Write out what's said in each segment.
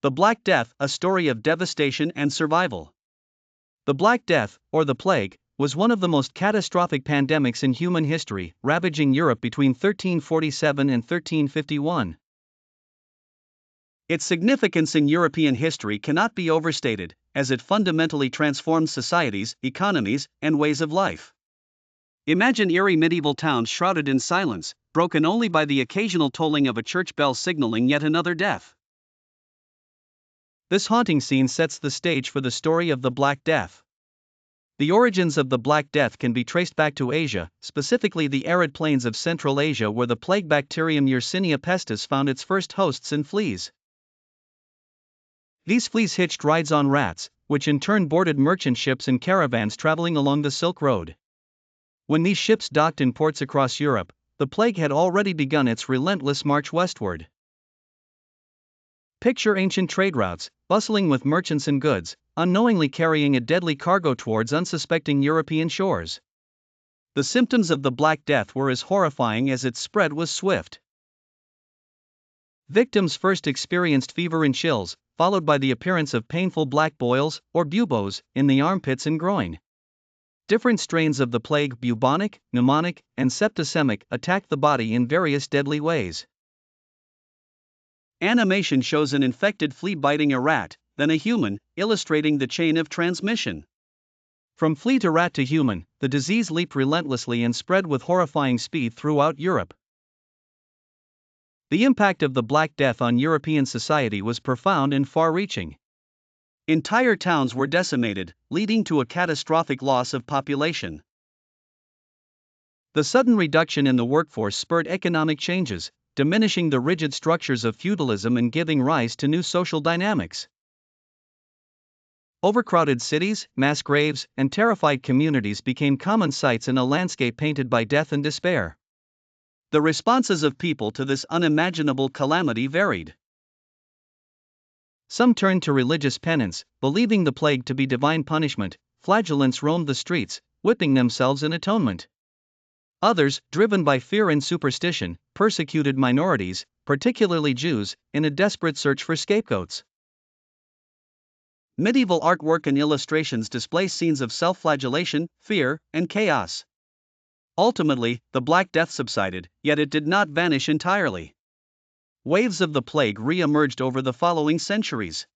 The Black Death, a story of devastation and survival. The Black Death, or the Plague, was one of the most catastrophic pandemics in human history, ravaging Europe between 1347 and 1351. Its significance in European history cannot be overstated, as it fundamentally transformed societies, economies, and ways of life. Imagine eerie medieval towns shrouded in silence, broken only by the occasional tolling of a church bell signaling yet another death. This haunting scene sets the stage for the story of the Black Death. The origins of the Black Death can be traced back to Asia, specifically the arid plains of Central Asia, where the plague bacterium Yersinia pestis found its first hosts in fleas. These fleas hitched rides on rats, which in turn boarded merchant ships and caravans traveling along the Silk Road. When these ships docked in ports across Europe, the plague had already begun its relentless march westward. Picture ancient trade routes, bustling with merchants and goods, unknowingly carrying a deadly cargo towards unsuspecting European shores. The symptoms of the Black Death were as horrifying as its spread was swift. Victims first experienced fever and chills, followed by the appearance of painful black boils, or buboes, in the armpits and groin. Different strains of the plague, bubonic, pneumonic, and septicemic, attacked the body in various deadly ways. Animation shows an infected flea biting a rat, then a human, illustrating the chain of transmission. From flea to rat to human, the disease leaped relentlessly and spread with horrifying speed throughout Europe. The impact of the Black Death on European society was profound and far-reaching. Entire towns were decimated, leading to a catastrophic loss of population. The sudden reduction in the workforce spurred economic changes, diminishing the rigid structures of feudalism and giving rise to new social dynamics. Overcrowded cities, mass graves, and terrified communities became common sights in a landscape painted by death and despair. The responses of people to this unimaginable calamity varied. Some turned to religious penance, believing the plague to be divine punishment. Flagellants roamed the streets, whipping themselves in atonement. Others, driven by fear and superstition, persecuted minorities, particularly Jews, in a desperate search for scapegoats. Medieval artwork and illustrations display scenes of self-flagellation, fear, and chaos. Ultimately, the Black Death subsided, yet it did not vanish entirely. Waves of the plague re-emerged over the following centuries.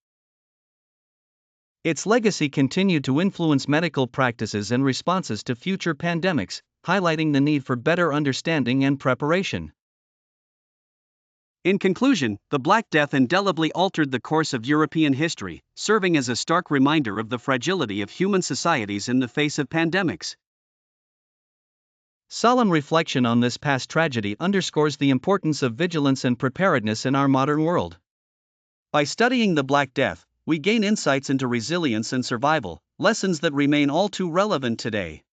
Its legacy continued to influence medical practices and responses to future pandemics, highlighting the need for better understanding and preparation. In conclusion, the Black Death indelibly altered the course of European history, serving as a stark reminder of the fragility of human societies in the face of pandemics. Solemn reflection on this past tragedy underscores the importance of vigilance and preparedness in our modern world. By studying the Black Death, we gain insights into resilience and survival, lessons that remain all too relevant today.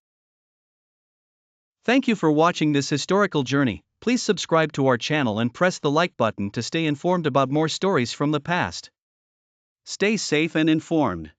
Thank you for watching this historical journey. Please subscribe to our channel and press the like button to stay informed about more stories from the past. Stay safe and informed.